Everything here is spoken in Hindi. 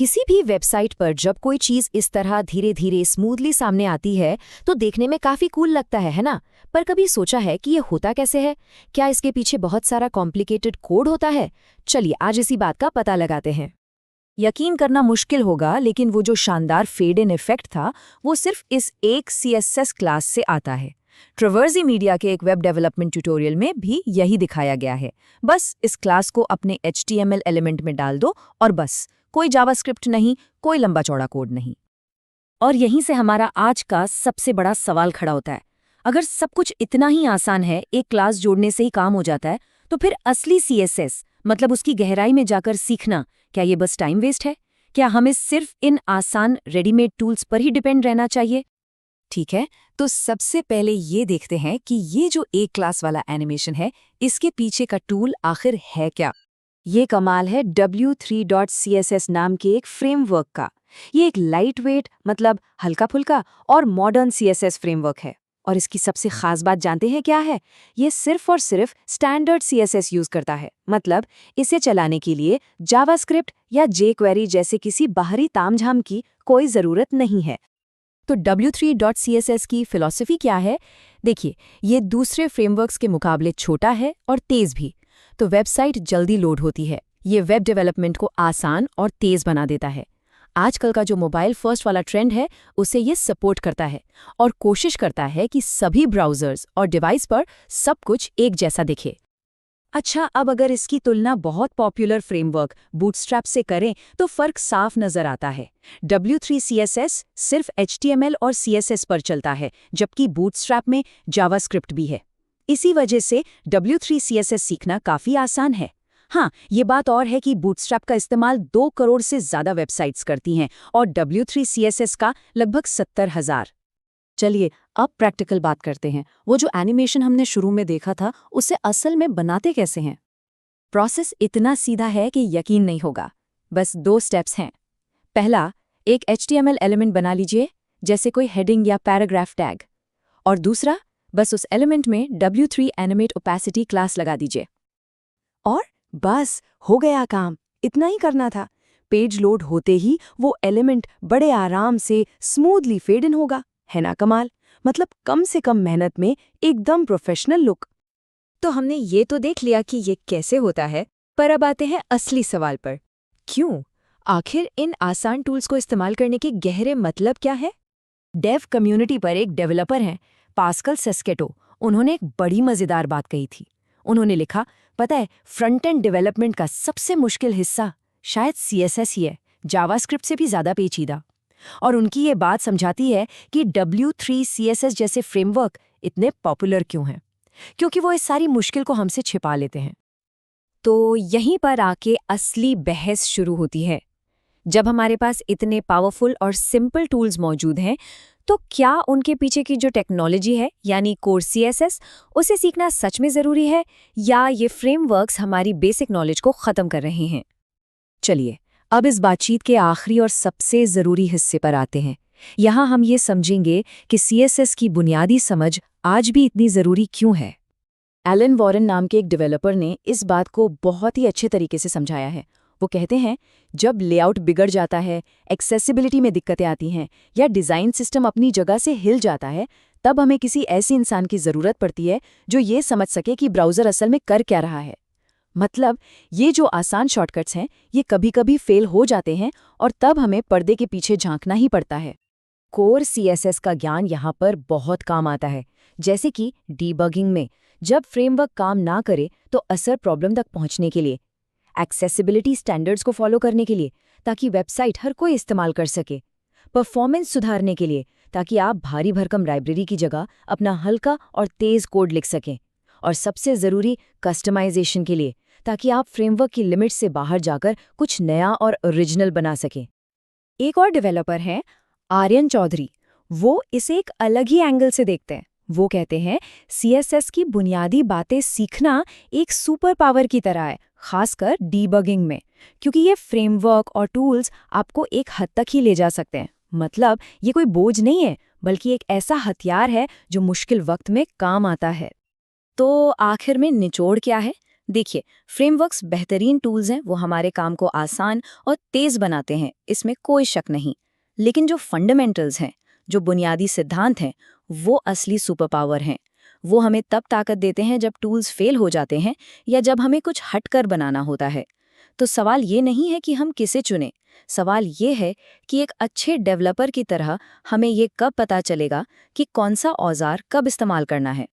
किसी भी वेबसाइट पर जब कोई चीज इस तरह धीरे धीरे स्मूथली सामने आती है तो देखने में काफी कूल लगता है ना। पर कभी सोचा है कि ये होता कैसे है? क्या इसके पीछे बहुत सारा कॉम्प्लिकेटेड कोड होता है? चलिए आज इसी बात का पता लगाते हैं। यकीन करना मुश्किल होगा, लेकिन वो जो शानदार फेड इन इफेक्ट था वो सिर्फ इस एक CSS क्लास से आता है। ट्रैवर्सी मीडिया के एक वेब डेवलपमेंट ट्यूटोरियल में भी यही दिखाया गया है। बस इस क्लास को अपने HTML एलिमेंट में डाल दो और बस, कोई जावास्क्रिप्ट नहीं, कोई लंबा चौड़ा कोड नहीं। और यहीं से हमारा आज का सबसे बड़ा सवाल खड़ा होता है। अगर सब कुछ इतना ही आसान है, एक क्लास जोड़ने से ही काम हो जाता है, तो फिर असली CSS मतलब उसकी गहराई में जाकर सीखना, क्या ये बस टाइम वेस्ट है? क्या हमें सिर्फ इन आसान रेडीमेड टूल्स पर ही डिपेंड रहना चाहिए? ठीक है, तो सबसे पहले ये देखते हैं कि ये जो एक क्लास वाला एनिमेशन है, इसके पीछे का टूल आखिर है क्या। ये कमाल है W3.CSS नाम के एक फ्रेमवर्क का। ये एक लाइट वेट मतलब हल्का फुल्का और मॉडर्न CSS फ्रेमवर्क है। और इसकी सबसे खास बात जानते हैं क्या है? ये सिर्फ और सिर्फ स्टैंडर्ड CSS यूज करता है। मतलब इसे चलाने के लिए जावास्क्रिप्ट या jQuery जैसे किसी बाहरी तामझाम की कोई ज़रूरत नहीं है। तो W3.CSS की फिलॉसफी क्या है? देखिए, ये दूसरे फ्रेमवर्क्स के मुकाबले छोटा है और तेज़ भी, तो वेबसाइट जल्दी लोड होती है। ये वेब डेवलपमेंट को आसान और तेज़ बना देता है। आजकल का जो मोबाइल फर्स्ट वाला ट्रेंड है, उसे ये सपोर्ट करता है और कोशिश करता है कि सभी ब्राउज़र्स और डिवाइस पर सब कुछ एक जैसा दिखे। अच्छा, अब अगर इसकी तुलना बहुत पॉपुलर फ्रेमवर्क बूटस्ट्रैप से करें तो फर्क साफ नजर आता है। W3CSS सिर्फ HTML और CSS पर चलता है, जबकि बूटस्ट्रैप में जावास्क्रिप्ट भी है। इसी वजह से W3CSS सीखना काफी आसान है। हाँ, ये बात और है कि बूटस्ट्रैप का इस्तेमाल 2 करोड़ से ज्यादा वेबसाइट्स करती हैं और W3CSS का लगभग 70,000। चलिए अब प्रैक्टिकल बात करते हैं। वो जो एनिमेशन हमने शुरू में देखा था, उसे असल में बनाते कैसे हैं? प्रोसेस इतना सीधा है कि यकीन नहीं होगा। बस 2 स्टेप्स हैं। पहला, एक HTML एलिमेंट बना लीजिए, जैसे कोई हेडिंग या पैराग्राफ टैग। और दूसरा, बस उस एलिमेंट में W3 एनिमेट ओपेसिटी क्लास लगा दीजिए। और बस हो गया काम। इतना ही करना था। पेज लोड होते ही वो एलिमेंट बड़े आराम से स्मूथली फेड इन होगा। है ना कमाल? मतलब कम से कम मेहनत में एकदम प्रोफेशनल लुक। तो हमने ये तो देख लिया कि ये कैसे होता है, पर अब आते हैं असली सवाल पर। क्यों? आखिर इन आसान टूल्स को इस्तेमाल करने के गहरे मतलब क्या है? डेव कम्युनिटी पर एक डेवलपर हैं, पास्कल सेस्केटो। उन्होंने एक बड़ी मजेदार बात कही थी। उन्होंने लिखा, पता है, फ्रंट एंड डेवलपमेंट का सबसे मुश्किल हिस्सा शायद CSS ही है, जावास्क्रिप्ट से भी ज्यादा पेचीदा। और उनकी ये बात समझाती है कि W3CSS जैसे फ्रेमवर्क इतने पॉपुलर क्यों हैं, क्योंकि वो इस सारी मुश्किल को हमसे छिपा लेते हैं। तो यहीं पर आके असली बहस शुरू होती है। जब हमारे पास इतने पावरफुल और सिंपल टूल्स मौजूद हैं, तो क्या उनके पीछे की जो टेक्नोलॉजी है, यानी कोर CSS, उसे सीखना सच में ज़रूरी है, या ये फ्रेमवर्क्स हमारी बेसिक नॉलेज को ख़त्म कर रहे हैं? चलिए अब इस बातचीत के आखिरी और सबसे ज़रूरी हिस्से पर आते हैं। यहाँ हम ये समझेंगे कि CSS की बुनियादी समझ आज भी इतनी ज़रूरी क्यों है। एलन वॉरेन नाम के एक डेवलपर ने इस बात को बहुत ही अच्छे तरीके से समझाया है। वो कहते हैं, जब लेआउट बिगड़ जाता है, एक्सेसिबिलिटी में दिक्कतें आती हैं या डिज़ाइन सिस्टम अपनी जगह से हिल जाता है, तब हमें किसी ऐसे इंसान की ज़रूरत पड़ती है जो ये समझ सके कि ब्राउज़र असल में कर क्या रहा है। मतलब ये जो आसान शॉर्टकट्स हैं, ये कभी-कभी फेल हो जाते हैं और तब हमें पर्दे के पीछे झांकना ही पड़ता है। कोर CSS का ज्ञान यहाँ पर बहुत काम आता है, जैसे कि डीबगिंग में, जब फ्रेमवर्क काम ना करे तो असर प्रॉब्लम तक पहुँचने के लिए, एक्सेसिबिलिटी स्टैंडर्ड्स को फॉलो करने के लिए ताकि वेबसाइट हर कोई इस्तेमाल कर सके, परफॉर्मेंस सुधारने के लिए ताकि आप भारी भरकम लाइब्रेरी की जगह अपना हल्का और तेज़ कोड लिख सकें, और सबसे ज़रूरी कस्टमाइजेशन के लिए ताकि आप फ्रेमवर्क की लिमिट से बाहर जाकर कुछ नया और ओरिजिनल बना सकें। एक और डेवलपर हैं, आर्यन चौधरी। वो इसे एक अलग ही एंगल से देखते हैं। वो कहते हैं, CSS की बुनियादी बातें सीखना एक सुपर पावर की तरह है, खासकर डीबगिंग में, क्योंकि ये फ्रेमवर्क और टूल्स आपको एक हद तक ही ले जा सकते हैं। मतलब ये कोई बोझ नहीं है, बल्कि एक ऐसा हथियार है जो मुश्किल वक्त में काम आता है। तो आखिर में निचोड़ क्या है? देखिए, फ्रेमवर्क्स बेहतरीन टूल्स हैं, वो हमारे काम को आसान और तेज बनाते हैं, इसमें कोई शक नहीं। लेकिन जो फंडामेंटल्स हैं, जो बुनियादी सिद्धांत हैं, वो असली सुपर पावर हैं। वो हमें तब ताकत देते हैं जब टूल्स फेल हो जाते हैं या जब हमें कुछ हटकर बनाना होता है। तो सवाल ये नहीं है कि हम किसे चुनें, सवाल ये है कि एक अच्छे डेवलपर की तरह हमें ये कब पता चलेगा कि कौन सा औजार कब इस्तेमाल करना है।